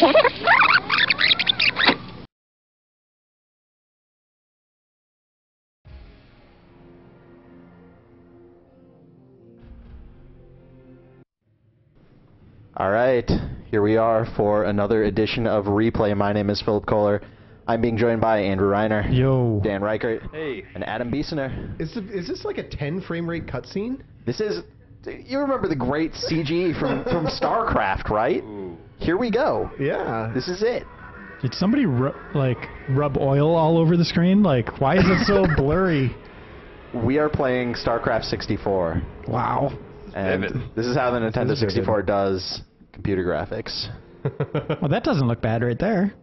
All right, here we are for another edition of Replay. My name is Phil Kollar. I'm being joined by Andrew Reiner, Yo, Dan Ryckert, hey, and Adam Biessener. Is this like a 10 frame rate cutscene? This is, you remember the great CG from StarCraft, right? ooh. Here we go. Yeah. This is it. did somebody rub oil all over the screen? Like, why is it so blurry? We are playing StarCraft 64. Wow. And Vivid. this is how the Nintendo This is 64 vivid. does computer graphics. Well, that doesn't look bad right there.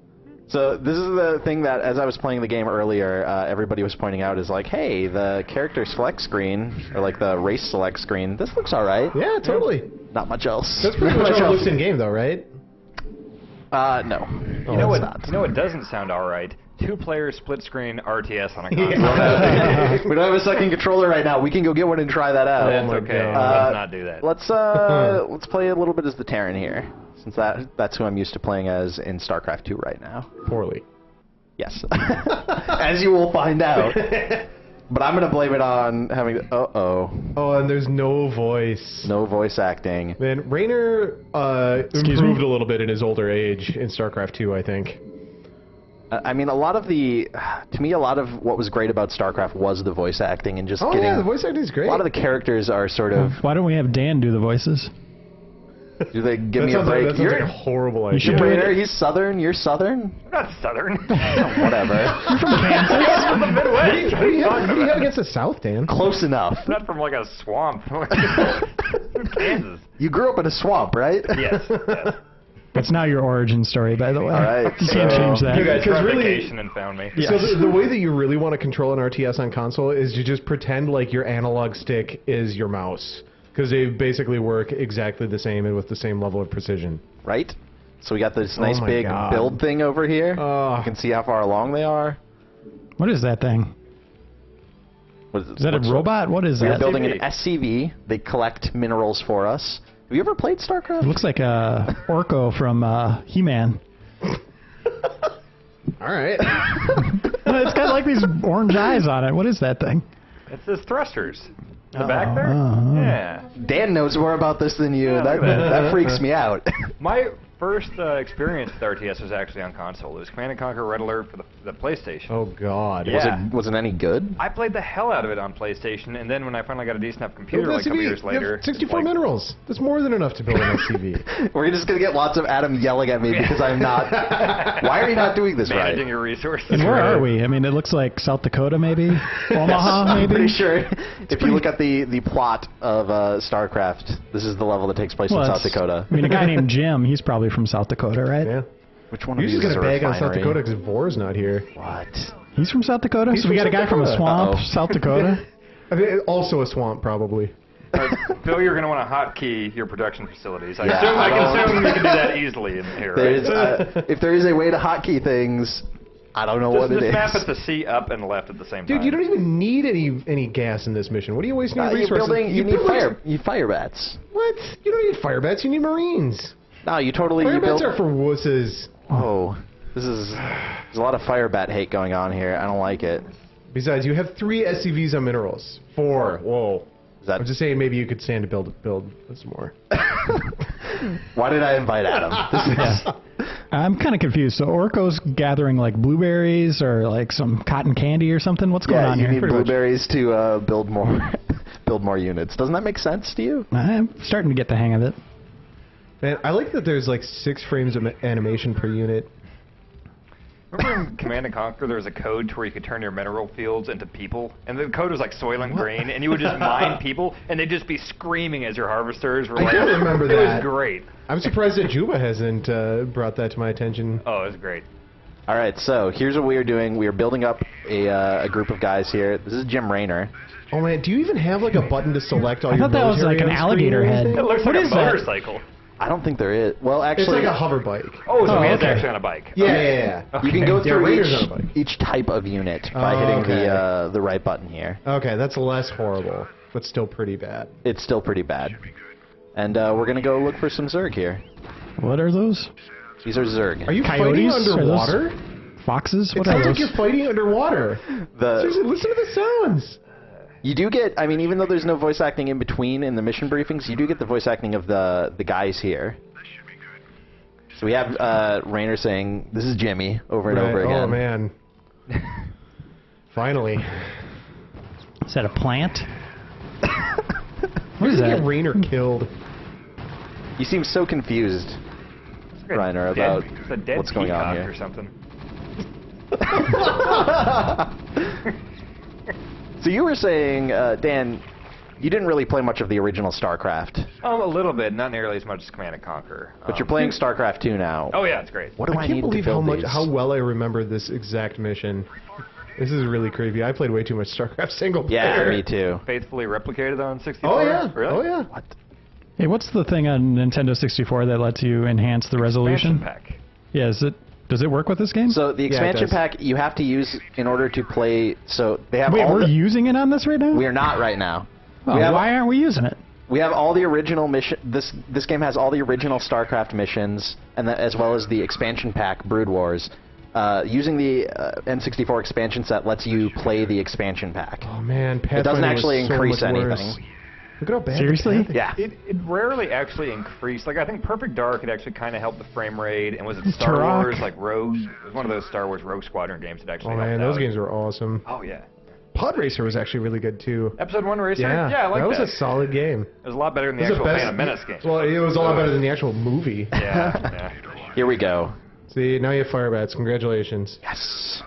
So this is the thing that, as I was playing the game earlier, everybody was pointing out is like, hey, the character select screen, or like the race select screen, this looks alright. Yeah, totally. Not much else. That's pretty much how it looks in game, though, right? No. You know it's what? not. You know what doesn't sound all right? Two-player split-screen RTS on a console. Yeah. We don't have a second controller right now. We can go get one and try that out. That's my okay. God. Let's not do that. Let's play a little bit as the Terran here, since that's who I'm used to playing as in StarCraft 2 right now. Poorly. Yes, as you will find out. But I'm gonna blame it on having. Oh, and there's no voice. no voice acting. Man, Reiner improved a little bit in his older age in StarCraft 2, I think. I mean, to me, a lot of what was great about StarCraft was the voice acting and just Oh, getting. yeah, the voice acting is great. A lot of the characters are sort of. Why don't we have Dan do the voices? Do they give that me a sounds break? Like, that sounds like a horrible idea. should Rainer, he's Southern. You're Southern. I'm not Southern. Whatever. I'm from the Midwest. What do you have against the South, Dan? Close enough. I'm not from like a swamp. Kansas. You grew up in a swamp, right? Yes. Yes. That's not your origin story, by the way. All right. You can't change that. You guys- Because really- vacation and found me. Yeah. So the way that you really want to control an RTS on console is you just pretend like your analog stick is your mouse. Because they basically work exactly the same and with the same level of precision. Right? So we got this nice my big God. build thing over here. Oh. You can see how far along they are. What is that thing? What Is that a robot? What is We're that? building an SCV. They collect minerals for us. Have you ever played StarCraft? It looks like a Orko from He-Man. All right. It's got like these orange eyes on it. What is that thing? It's his thrusters. The back there? Oh. Yeah. Dan knows more about this than you. Yeah, that, look at that. that freaks me out. My first experience with RTS was actually on console. It was Command & Conquer Red Alert for the PlayStation. Oh, God. Yeah. Was it any good? I played the hell out of it on PlayStation, and then when I finally got a decent enough computer, like a couple SCV, years you have later, 64 like, minerals. That's more than enough to build an SCV. We're just going to get lots of Adam yelling at me because I'm not... Why are you not doing this managing right? your resources. And where are we? I mean, it looks like South Dakota, maybe? Omaha, I'm maybe? pretty sure if you look at the plot of StarCraft, this is the level that takes place in South it's- Dakota. I mean, a guy named Jim, he's probably from South Dakota, right? Yeah. Which one of You're these just is going a to bag on South refinery? Dakota because Vor's not here. What? He's from South Dakota? He's So we from got a guy South from a Dakota. swamp, Uh-oh. South Dakota? I mean, also a swamp, probably. Phil, you're going to want to hotkey your production facilities. I Yeah, assume I don't- you can do that easily in here, right? There's, if there is a way to hotkey things, I don't know what it Just is. map it to C up and left at the same time. Dude, you don't even need any gas in this mission. What are you wasting your You're resources? building. You need build- fire bats. What? You don't need fire bats. You need Marines. No, you totally. Fire You bats build, are for wusses. Oh, there's a lot of fire bat hate going on here. I don't like it. Besides, you have 3 SCVs on minerals. 4. Whoa. Is that I'm just saying maybe you could stand to build some more. Why did I invite Adam? This is, I'm kind of confused. So Orko's gathering like blueberries or like some cotton candy or something? What's going yeah, on you here? need blueberries to build more units. Doesn't that make sense to you? I'm starting to get the hang of it. Man, I like that there's like 6 frames of animation per unit. Remember in Command & Conquer, there was a code to where you could turn your mineral fields into people? And the code was like Soylent Green, and you would just mine people, and they'd just be screaming as your harvesters were I like... do remember It that. was great. I'm surprised that Juba hasn't brought that to my attention. Oh, it was great. All right, so here's what we are doing. We are building up a group of guys here. This is Jim Rainer. Oh man, do you even have like a button to select all I your thought that was military like an on screen alligator or head. anything? It looks What like a is that? motorcycle. I don't think there is. Well, It's actually, like a hover bike. Oh, so Oh, he is okay. actually on a bike. Yeah, Okay. yeah, yeah. you can go Yeah, through Rainer's on a bike. each type of unit by Oh, hitting okay. the right button here. Okay, that's less horrible, but still pretty bad. It's still pretty bad. And we're gonna go look for some Zerg here. What are those? These are Zerg. Are you Coyotes? fighting underwater? Foxes? It What are sounds like those? you're fighting underwater. Seriously, listen to the sounds. You do get, I mean, even though there's no voice acting in between in the mission briefings, you do get the voice acting of the guys here. So we have Reiner saying, "This is Jimmy," over and over again. Oh, man. Finally. Is that a plant? What is that? Get Reiner killed. You seem so confused, Reiner, about what's going on here. Or something. So you were saying, Dan, you didn't really play much of the original StarCraft, A little bit, not nearly as much as Command & Conquer. but you're playing StarCraft 2 now. Oh yeah, it's great. What do I, I can't need believe to build how well I remember this exact mission. This is really creepy. I played way too much StarCraft single player. Yeah, me too. Faithfully replicated on 64. Oh yeah. Really? Oh yeah. What? Hey, what's the thing on Nintendo 64 that lets you enhance the resolution? Expansion pack. Yeah, does it work with this game? So the Yeah, it expansion does. pack you have to use in order to play. So they have Wait, all. we're using it on this right now? We are not right now. Oh, we have- why aren't we using it? We have all the original mission. This game has all the original StarCraft missions, and as well as the expansion pack, Brood Wars. Using the N64 expansion set lets you play the expansion pack. Oh man, It Pathfinder doesn't actually was so increase much worse. anything. Look at how bad. Seriously? the Path is. Yeah. It rarely actually increased. Like I think Perfect Dark it actually kind of helped the frame rate, and was it Star Turok. Wars like Rogue? It was one of those Star Wars Rogue Squadron games that actually. Oh man, helped those out. games were awesome. Oh yeah. Pod Racer was actually really good too. Episode 1 Racer. Yeah, I like that was that. a solid game. It was a lot better than the It was actual the best- Phantom Menace game. Well, it was a lot better than the actual movie. Yeah. Yeah. Here we go. See, now you have fire bats. Congratulations. Yes.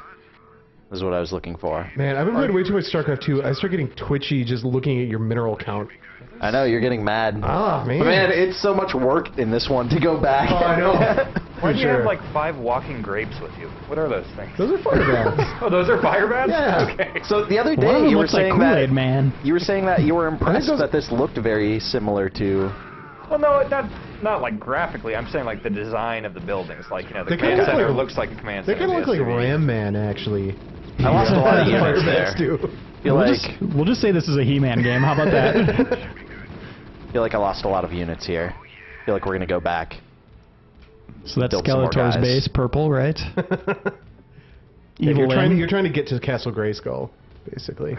This is what I was looking for. Man, I've been playing way too much StarCraft 2. I start getting twitchy just looking at your mineral count. I know you're getting mad. Ah, man. But man, it's so much work in this one to go back. Oh, I know. Why For do you sure. have like 5 walking grapes with you? What are those things? Those are fire bats. Oh, those are fire bats? Yeah. Okay. So the other One of day them you were looks like saying Kool-Aid that Man. you were saying that you were impressed those- that this looked very similar to. Well, no, not like graphically. I'm saying like the design of the buildings. Like you know, the They kinda command look center like- looks like a command They center. kind of the look like SUV. Ram Man, actually. I lost a lot of Fire units bats there. do. Feel like We'll just say this is a He-Man game. How about that? feel like I lost a lot of units here. Feel like we're gonna go back. So that's Build some more Skeletor's guys. base, purple, right? Yeah, Evil Lyn. you're trying to get to Castle Grayskull, basically.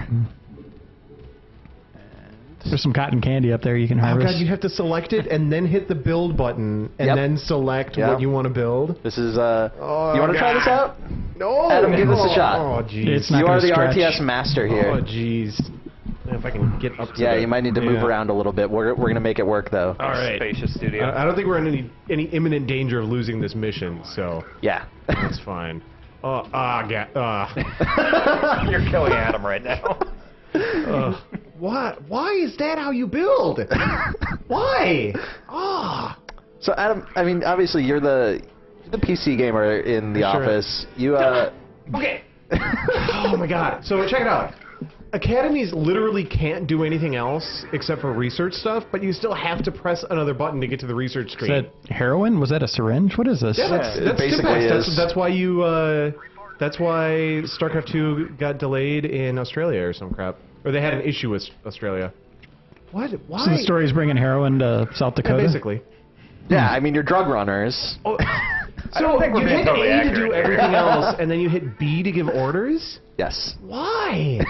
There's some cotton candy up there you can Oh harvest. god, you have to select it and then hit the build button and Yep. then select Yep. what you want to build. This is Oh, you want to try this out? No, Adam, give this a shot. Oh jeez. It's not You gonna are the stretch. RTS master here. Oh jeez. If I can get up to Yeah, the- you might need to move Yeah. around a little bit. We're gonna make it work though. All right. Spacious studio. I don't think we're in any imminent danger of losing this mission, so Yeah. that's fine. Oh, God. You're killing Adam right now. What? Why is that how you build? Why? Ah. So Adam, I mean, obviously you're the PC gamer in the Sure. office. You Okay. Oh my god. So check it out. Academies literally can't do anything else except for research stuff, but you still have to press another button to get to the research Is screen. that heroin? Was that a syringe? What is this? Yeah, that's it basically Stimpax. is. That's why you. That's why StarCraft 2 got delayed in Australia or some crap, or they had an issue with Australia. What? Why? So the story's bringing heroin to South Yeah, Dakota? basically. yeah, I mean you're drug runners. Oh, I don't so think we're you being hit totally A to accurate do here. everything else, and then you hit B to give orders. Yes. Why?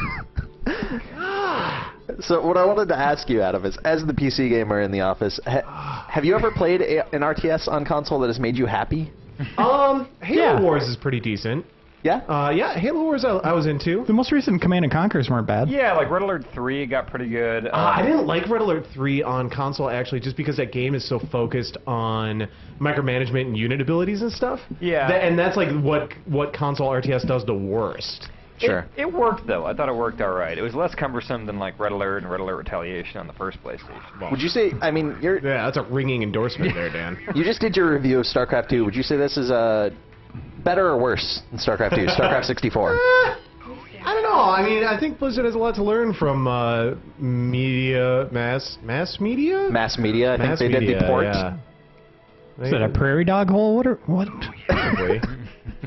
Ah. So what I wanted to ask you, Adam, is as the PC gamer in the office, have you ever played an RTS on console that has made you happy? Halo Yeah. Wars is pretty decent. Yeah. Yeah, Halo Wars I was into. The most recent Command and Conquers weren't bad. Yeah, like Red Alert 3 got pretty good. I didn't like Red Alert 3 on console, actually, just because that game is so focused on micromanagement and unit abilities and stuff. Yeah. And that's like what console RTS does the worst. Sure. It worked though. I thought it worked all right. It was less cumbersome than like Red Alert and Red Alert Retaliation on the first PlayStation. Would you say? I mean, Yeah, that's a ringing endorsement there, Dan. you just did your review of StarCraft 2. Would you say this is better or worse than StarCraft 2? StarCraft 64. I don't know. I mean, I think Blizzard has a lot to learn from mass media. Mass media. I think Mass they did media, the port. yeah. Is that a prairie dog hole? What? Probably.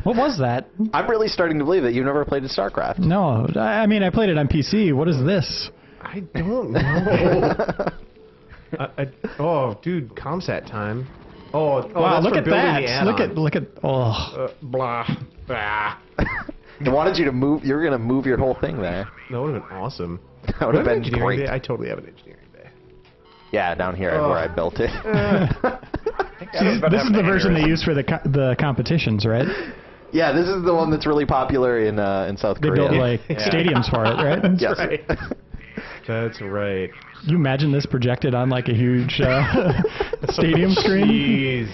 What was that? I'm really starting to believe that you've never played a StarCraft. No, I mean I played it on PC. What is this? I don't know. Oh, dude, ComSat time. Oh, Wow, that's look for at building that. the Look at. Oh. blah. Blah. They wanted you to move. You were gonna move your whole thing there. That would have been awesome. That would have Do I been engineering great. bay? I totally have an engineering bay. Yeah, down here where I built it. This is the version they use for the competitions, right? Yeah, this is the one that's really popular in South They Korea. built like stadiums for it, right? Yes. Right. That's right. You imagine this projected on like a huge stadium screen? Jeez.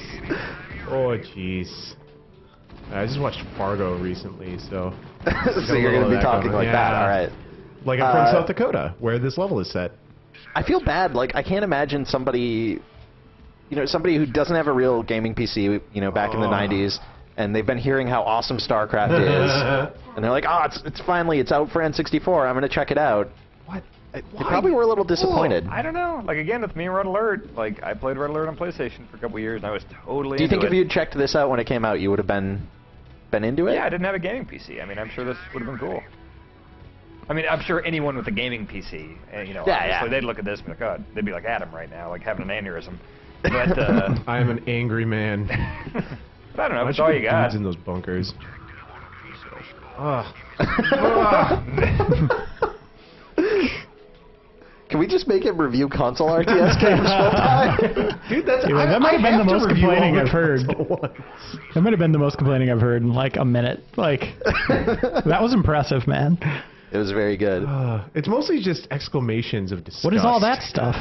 Oh, jeez. I just watched Fargo recently, so. So you're going to be talking like that, all right. Like I'm from South Dakota, where this level is set. I feel bad. Like, I can't imagine somebody, somebody who doesn't have a real gaming PC, back in the 90s, and they've been hearing how awesome StarCraft is, and they're like, it's out for N64, I'm going to check it out. What? They probably were a little disappointed. I don't know. Like, again, it's me and Red Alert. Like, I played Red Alert on PlayStation for a couple years, and I was totally Do you think into if you'd checked this out when it came out, you would have been into it? Yeah, I didn't have a gaming PC. I mean, I'm sure this would have been cool. I mean, I'm sure anyone with a gaming PC, obviously they'd look at this and be like, oh, they'd be like Adam right now, like having an aneurysm. But I am an angry man. but I don't know. Why It's should all be you got. dudes in those bunkers. Ugh. Can we just make him review console RTS games full time? Dude, that's That might have been the most complaining I've heard. That That might have been the most complaining I've heard in like a minute. Like, that was impressive, man. It was very good. It's mostly just exclamations of disgust. What is all that stuff?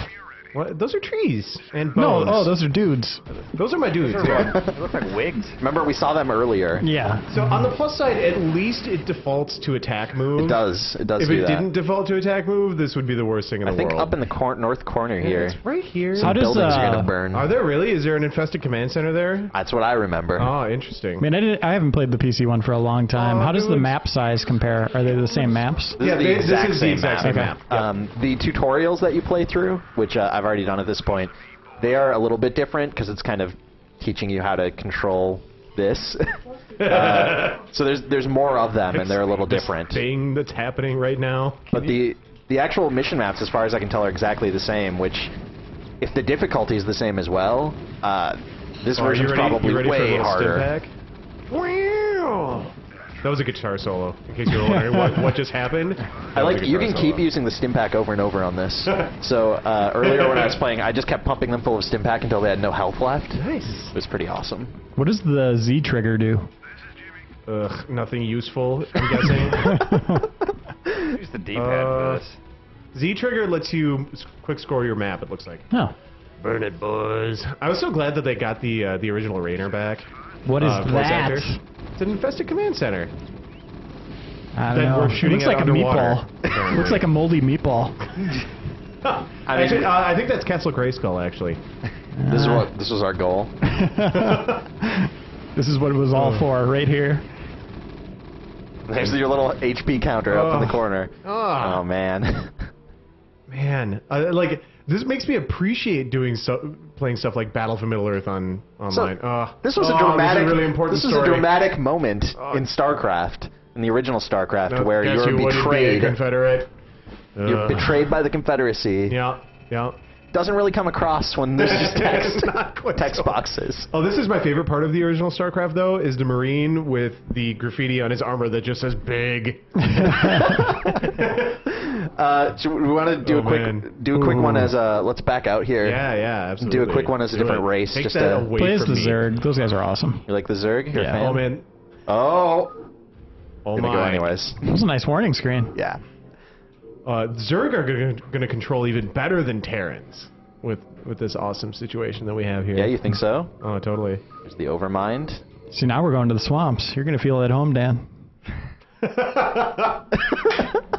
What? Those are trees and No, bones. those are dudes. Those are my dudes. Those are Yeah. what? They look like wigs. Remember, we saw them earlier. Yeah. So on the plus side, at least it defaults to attack move. It does. It does If do it that. didn't default to attack move, this would be the worst thing in I the think world. up in the north corner here, It's right here. How does, buildings are going to burn. Are there really? Is there an infested command center there? That's what I remember. Oh, interesting. I mean, I haven't played the PC one for a long time. Oh, How does the dude. map size compare? Are they the same maps? This is the this exact is the same exact same map. map. Yep. The tutorials that you play through, which I've already done at this point, they are a little bit different because it's kind of teaching you how to control this. So there's more of them, and they're a little This different. thing that's happening right now. But the actual mission maps, as far as I can tell, are exactly the same. Which, if the difficulty is the same as well, this version's probably you ready for a way little harder. stim pack? Wow. That was a guitar solo, in case you were wondering what just happened. I like you can keep using the stim pack over and over on this. So earlier when I was playing, I just kept pumping them full of stim pack until they had no health left. Nice. It was pretty awesome. What does the Z trigger do? Ugh, nothing useful, I'm guessing. Use the D-pad for this. Z trigger lets you quick score your map, it looks like. Oh. Burn it, boys. I was so glad that they got the original Reiner back. What is voice that? actor. It's an infested command center. I don't That know. we're It shooting looks at like a underwater. meatball. Looks like a moldy meatball. Actually, I think that's Castle Grayskull, actually. This was our goal. This is what it was all for, right here. There's your little HP counter up in the corner. Oh, Oh man. man, like this makes me appreciate playing stuff like Battle for Middle Earth online. This was a This dramatic. is a really important This was story. a dramatic moment in StarCraft, in the original StarCraft, No, where guess you're you wouldn't be a betrayed. Confederate. You're betrayed by the Confederacy. Yeah, yeah. Doesn't really come across when there's just text, Not quite text so. boxes. Oh, this is my favorite part of the original StarCraft, though, is the Marine with the graffiti on his armor that just says "big." So we want to do a quick one as a. Let's back out here. Yeah, yeah, absolutely. Do a quick one as a different race. Take just that to, away Play as from the me. Zerg. Those guys are awesome. You like the Zerg? You're a Yeah. fan? Oh man. Oh. Oh Gonna my. go anyways. That was a nice warning screen. Yeah. Zerg are going to control even better than Terrans with this awesome situation that we have here. Yeah, you think so? Oh, totally. There's the Overmind. See, now we're going to the swamps. You're going to feel at home, Dan.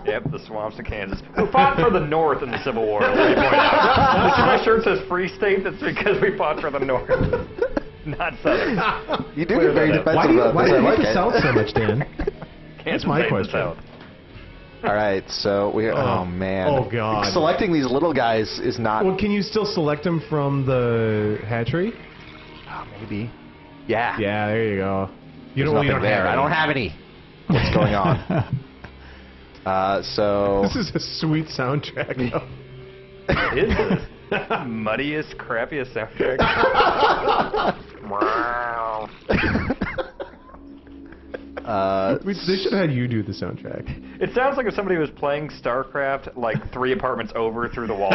Yep, the swamps of Kansas. Who fought for the North in the Civil War? Let me point out. You see my shirt says Free State? That's because we fought for the North, not Southern. You do get very defensive Why do you, about why this. do I you like hate the it. South so much, Dan? Kansas my made the question. South. All right, so we're. Oh man. Oh, God. Selecting these little guys is not. Well, can you still select them from the hatchery? Oh, maybe. Yeah. Yeah, there you go. You There's don't, you nothing don't there. have I don't have any. What's going on? So. This is a sweet soundtrack. though. Is this? Muddiest, crappiest soundtrack. They should have had you do the soundtrack. It sounds like if somebody was playing StarCraft like 3 apartments over through the wall.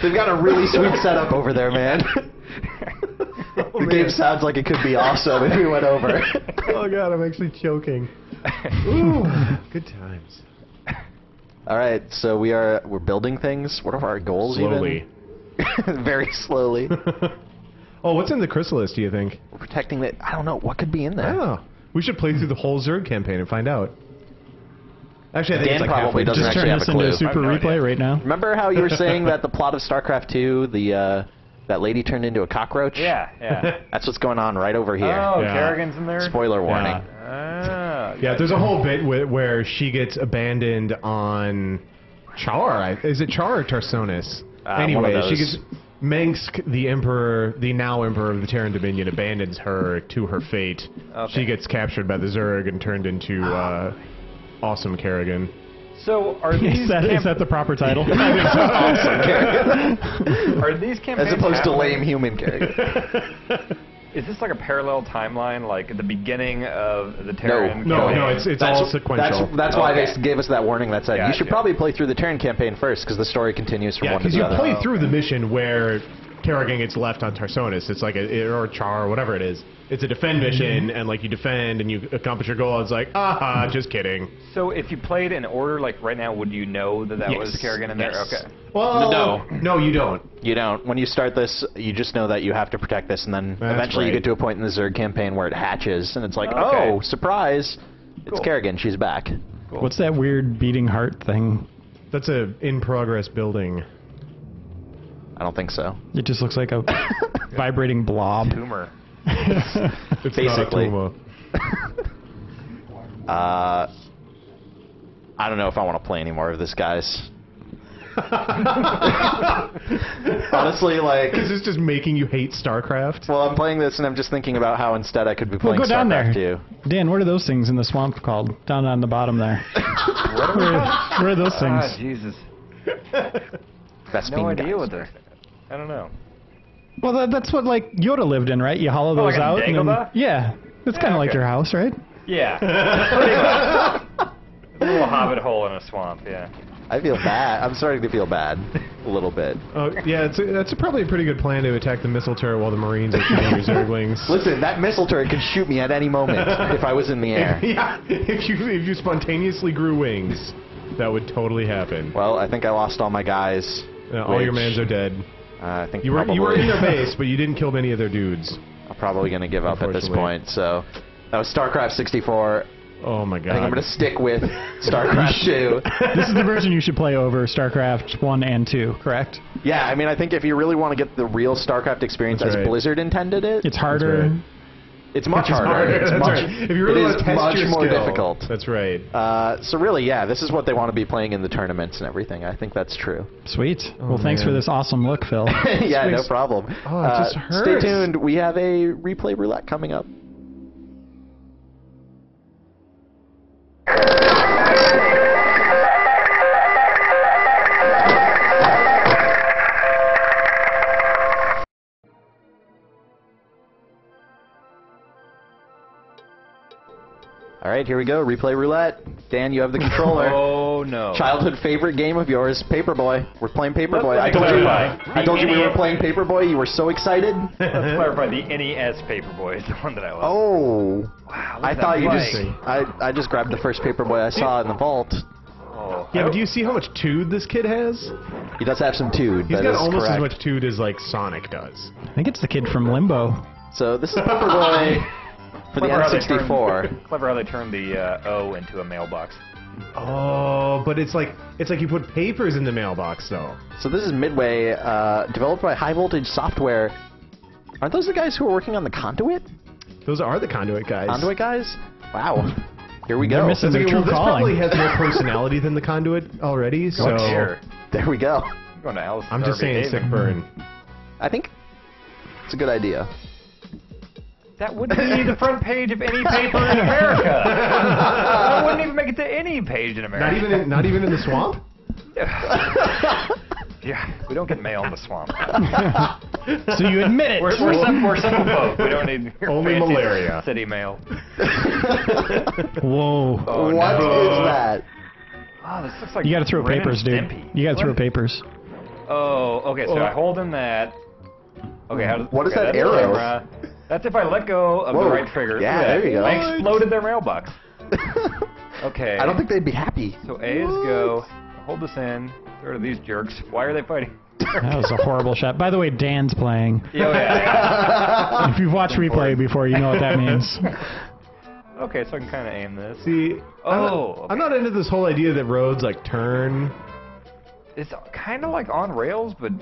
They've got a really sweet setup over there, man. The game sounds like it could be awesome if we went over. Oh god, I'm actually choking. Ooh, good times. All right, so we're building things. What are our goals? Slowly. Even? Very slowly. Oh, what's in the chrysalis, do you think? We're protecting it. I don't know. What could be in there? Oh, we should play through the whole Zerg campaign and find out. Actually, I think Dan it's like probably halfway. doesn't Just actually turn have this a into clue. a super I have no replay idea. right now. Remember how you were saying that the plot of StarCraft 2, that lady turned into a cockroach? Yeah. That's what's going on right over here. Oh, Yeah. Kerrigan's in there? Spoiler warning. Yeah, there's a whole bit where she gets abandoned on Char. Is it Char or Tarsonis? One Anyway, of she those. gets Mengsk, the emperor, the now emperor of the Terran Dominion, abandons her to her fate. Okay. She gets captured by the Zerg and turned into awesome Kerrigan. So are these Is that the proper title? are these campaigns As opposed to happening- lame human character. Is this like a parallel timeline, like at the beginning of the Terran No, campaign? it's all sequential. That's why Okay. they gave us that warning that said you should Gotcha. probably play through the Terran campaign first because the story continues from Yeah, one to because the you other. play through the mission where Kerrigan gets left on Tarsonis. It's like or Char, or whatever it is. It's a defend mission, and like you defend and you accomplish your goal. It's like, just kidding. So if you played in order, like right now, would you know that Yes. was Kerrigan in there? Yes. Okay. Well, no, you don't. You don't. When you start this, you just know that you have to protect this, and then That's eventually you right. get to a point in the Zerg campaign where it hatches, and it's like, Okay. oh, surprise! It's Cool. Kerrigan. She's back. What's that weird beating heart thing? That's a in-progress building. I don't think so. It just looks like a vibrating blob. Tumor. It's Basically. not a Tuma. I don't know if I want to play any more of this, guys. Honestly, like, Is this just making you hate StarCraft? well, I'm playing this and I'm just thinking about how instead I could be Well, playing go down StarCraft there. 2. Dan, what are those things in the swamp called? Down on the bottom there. Where are those things? Ah, Jesus. Best No idea what they're. I don't know. Well, that's what like Yoda lived in, right? You hollow those like a out. And then, Dagobah? yeah, it's kind of like okay. your house, right? Yeah. A little hobbit hole in a swamp. Yeah. I feel bad. I'm starting to feel bad a little bit. Oh, yeah, that's probably a pretty good plan to attack the missile turret while the Marines are shooting your Zerglings. Listen, that missile turret could shoot me at any moment if I was in the air. Yeah, if you spontaneously grew wings, that would totally happen. Well, I think I lost all my guys. All your which, mans are dead. I think You were probably, in their base, but you didn't kill many of their dudes. I'm probably going to give up at this Unfortunately. point. So that was StarCraft 64. Oh my god. I think I'm going to stick with StarCraft 2. This is the version you should play over StarCraft 1 and 2, correct? Yeah, I mean, I think if you really want to get the real StarCraft experience That's as right. Blizzard intended it, It's harder. right. it's much It's harder. harder. It's That's much, right. If you really it want is to test much your more skill. difficult. That's right. So really, yeah, this is what they want to be playing in the tournaments and everything. I think that's true. Sweet. Well, thanks for man. this awesome look, Phil. Yeah, no makes- problem. Oh, it just Stay hurts. tuned. We have a replay roulette coming up. All right, here we go. Replay roulette. Dan, you have the controller. Oh no. Childhood favorite game of yours, Paperboy. We're playing Paperboy. Let's I told you we were playing Paperboy. You were so excited. Let's clarify. The NES Paperboy is the one that I love. Oh. Wow. I thought you just. Like. I just grabbed the first Paperboy I saw in the vault. Oh. Yeah, but do you see how much tood this kid has? He does have some tood. He's that got is almost correct. as much tood as like Sonic does. I think it's the kid from Limbo. So this is Paperboy for the Clever how they N64. turned- Clever how they turned the O into a mailbox. Oh, but it's like you put papers in the mailbox though. So this is Midway, developed by High Voltage Software. Aren't those the guys who are working on the Conduit? Those are the Conduit guys. Conduit guys? Wow. Here we They're go. missing their Well, true this calling. probably has more personality than the Conduit already. So Oh, dear. There we go. I'm going to Alice. I'm just saying, sick burn. I think it's a good idea. That wouldn't be the front page of any paper in America. That wouldn't even make it to any page in America. Not even in the swamp. Yeah, we don't get mail in the swamp. So you admit it. We're simple folk. We don't need your Only fancy malaria. city mail. Whoa. Oh, What no. is that? Oh, this looks like You gotta throw Ren and papers, dude. Stimpy. You gotta throw What? papers. Oh, okay, so I hold in that. Okay, how does, What is okay, that that's arrow? Camera. That's if I let go of Whoa. the right trigger. Yeah, Look at that. there you go. I exploded their mailbox. Okay. I don't think they'd be happy. So A is go. Hold this in. Throw to these jerks. Why are they fighting? That was a horrible shot. By the way, Dan's playing. Yeah. If you've watched replay before, you know what that means. Okay, so I can kind of aim this. See, Oh, I'm not into this whole idea that roads like turn. It's kind of like on rails, but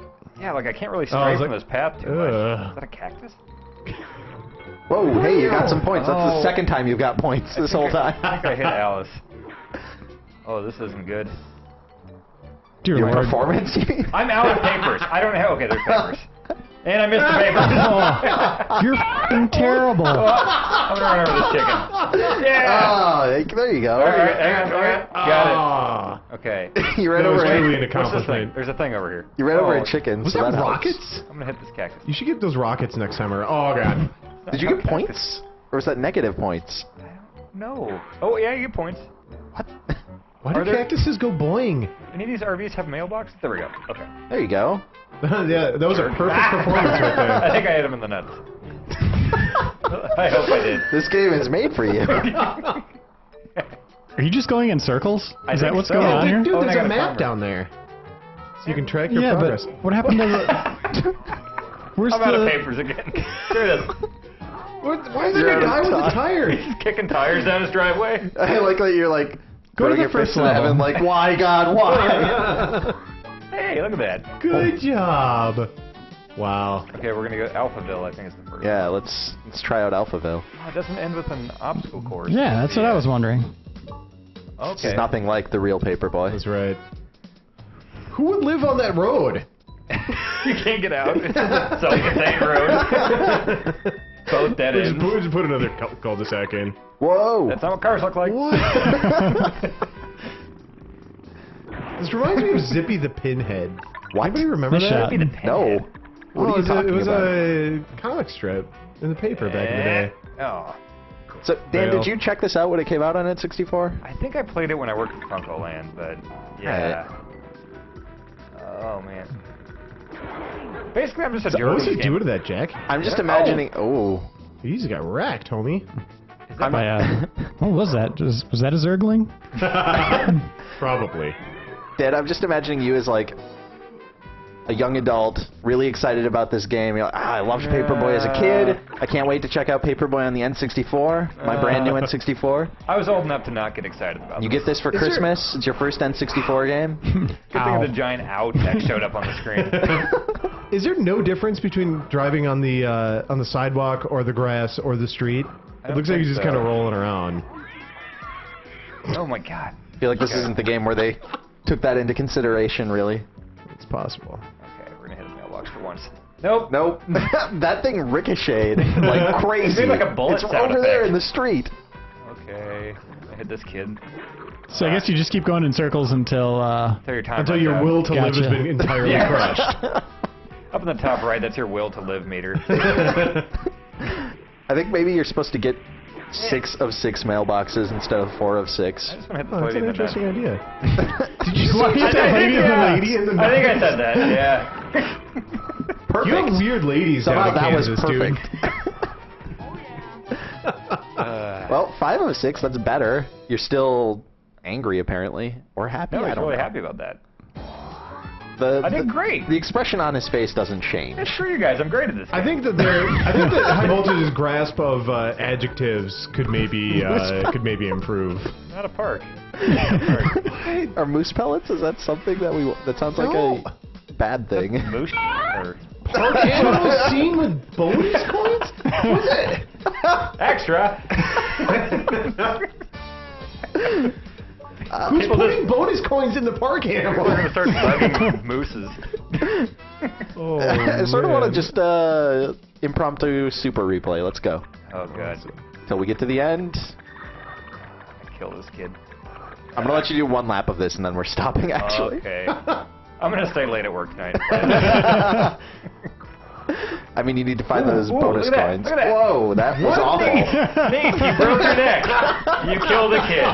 yeah, like I can't really I stray was from like, this path too much. ugh. Is that a cactus? Whoa, hey, you got some points. That's the Oh. second time you've got points this whole time. I think I hit Alice. Oh, this isn't good. Dear Your Lord. performance? I'm out of papers. I don't have. Okay, there's papers. And I missed the papers. Oh, you're f***ing terrible. I'm gonna run over this chicken. Yeah. Oh, there you go. All right, hang on. Got Ah. it. Okay. You ran That was over truly a, an What's this thing? accomplishment. There's a thing over here. you ran over Oh, a chicken. Was so that that helps. rockets? I'm gonna hit this cactus. You should get those rockets next time around. Oh god. Did you get points? Or was that negative points? No. Oh yeah, you get points. What? Why Are do there- cactuses go boing? Any of these RVs have mailbox? There we go. Okay. There you go. Yeah, that was a perfect performance right I there. think I hit him in the nuts. I hope I did. This game is made for you. Are you just going in circles? I Is that think what's so. going on Yeah, here? Dude, Oh, and I there's got a a map timer. down there. So you can track your Yeah, progress. but what happened to the... Where's I'm out of the... papers again. Here it is. Why is You're there a out guy of with a time. tire? He's kicking tires down his driveway. I like that you're like Go to throwing the your first fists in level. heaven like, why God, why? Hey, look at that. Good job. Wow. Okay, we're gonna go Alphaville. I think is the first. Yeah, let's try out Alphaville. Oh, it doesn't end with an obstacle course. Yeah, that's what I was wondering. Okay. This is nothing like the real Paperboy. That's right. Who would live on that road? You can't get out. It's a self-contained road. Both dead ends. Just put another cul-de-sac in. Whoa! That's not what cars look like. This reminds me of Zippy the Pinhead. What? Anybody remember Nice that? shot. Be the pinhead. No. What are you talking It was about? a comic strip in the paper back in the day. Oh. So, Dan, Fail. did you check this out when it came out on N64? I think I played it when I worked at Funko Land, but yeah. Oh man. Basically, I'm just a jerk. What was he in this game. doing to that, Jack? I'm just imagining. Oh. He just got wrecked, homie. Is that By, what was that? Was that a Zergling? Probably. Dan, I'm just imagining you as like a young adult, really excited about this game. You're like, I loved Paperboy as a kid. I can't wait to check out Paperboy on the N64, my brand new N64. I was old enough to not get excited about You this. get this for Is there- Christmas. It's your first N64 game. Good thing the giant ow text showed up on the screen. Is there no difference between driving on the sidewalk or the grass or the street? I It don't looks like think you're just so. kind of rolling around. Oh my god. I feel like this isn't the game where they took that into consideration, really. It's possible. Okay, we're gonna hit his mailbox for once. Nope. Nope. That thing ricocheted like crazy. It made like a bullet it's sound over there effect. in the street. Okay. I hit this kid. So I guess you just keep going in circles until... Until your time Until runs your out. will to live has Gotcha. been entirely Yeah. crushed. Up in the top right, that's your will to live meter. I think maybe you're supposed to get 6 of 6 mailboxes instead of 4 of 6. I just want to hit the Oh, that's lady an in the interesting net. idea. Did you What, you said lady and the lady in the I think I nuts? said that, yeah. Perfect. You have weird ladies Somehow down in that was Kansas, perfect. Uh, Well, 5 of 6, that's better. You're still angry, apparently. Or happy, no, I he's don't really know. happy about that. I did great. The expression on his face doesn't change. Yeah, screw you guys, I'm great at this. I think that High Voltage's grasp of adjectives could maybe improve. Not a park. Are moose pellets? Is that something that sounds like No. a bad thing? Moose or Park animals seen with bonus coins? What's it? extra. Who's People putting bonus coins in the park animal? We're gonna start bugging mooses. Oh, I sort of want to man. just impromptu super replay. Let's go. Oh god. Till we get to the end. Kill this kid. I'm gonna let you do one lap of this, and then we're stopping. Actually. Okay. I'm gonna stay late at work tonight. I mean, you need to find those bonus look at that, coins. look at that. Whoa, that was awful. Nate, you broke your neck. You killed a kid.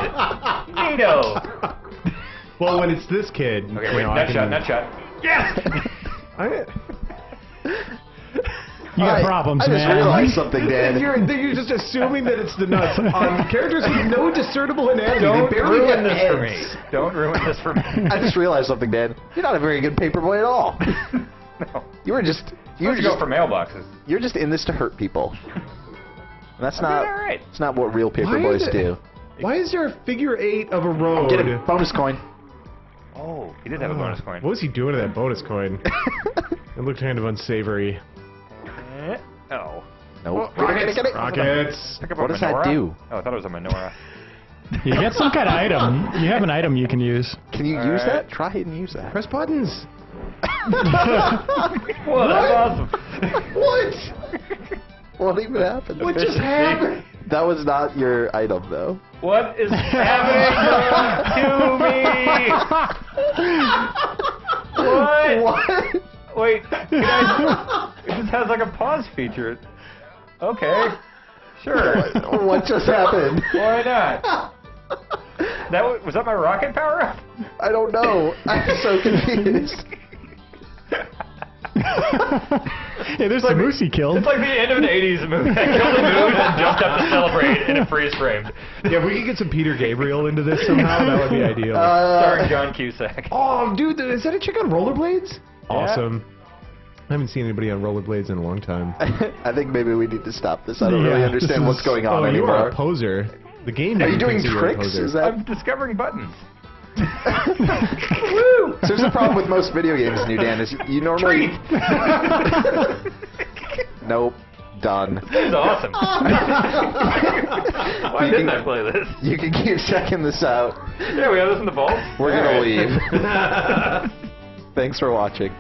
Neato. Well, when it's this kid. Okay, wait, nut shot. Yes! You got problems, I just man. realized something, Dan. You're just assuming that it's the nuts on characters with no discernible anatomy. Don't They barely ruin get this for me. heads. Don't ruin this for me. I just realized something, Dan. You're not a very good paperboy at all. No. You were just Go for mailboxes. you're just in this to hurt people. And that's not all right. It's not what real Why is paperboys it- do. Why is there a figure 8 of a road? Get a bonus coin. Oh, he did have a bonus coin. What was he doing to that bonus coin? It looked kind of unsavory. Oh. Nope. Rockets! Get it. Rockets! Pick up What a does that menorah? do? Oh, I thought it was a menorah. You get some kind of item. You have an item you can use. Can you All use right. that? Try and use that. Press buttons! Whoa, that's awesome. What? What even happened? What just happened? That was not your item, though. What is happening to me? What? What? Wait, it just has like a pause feature. Okay, sure. What just happened? Why not? Was that my rocket power up? I don't know. I'm so confused. Hey, there's the moose he killed. It's like the end of an 80s movie. I killed a moose and jumped up to celebrate in a freeze frame. Yeah, if we could get some Peter Gabriel into this somehow, that would be ideal. Starring John Cusack. Oh, dude, is that a chick on rollerblades? Awesome. I haven't seen anybody on rollerblades in a long time. I think maybe we need to stop this. I don't really Yeah, understand what's going on Oh, you are anymore. a poser. The game Are you doing thinks that you're a tricks? poser. Is that... I'm discovering buttons. Woo! So there's a problem with most video games, New Dan, is you normally... Nope. Done. This is awesome. Why didn't I play this? You can keep checking this out. Yeah, we have this in the vault. We're All gonna right. leave. Thanks for watching.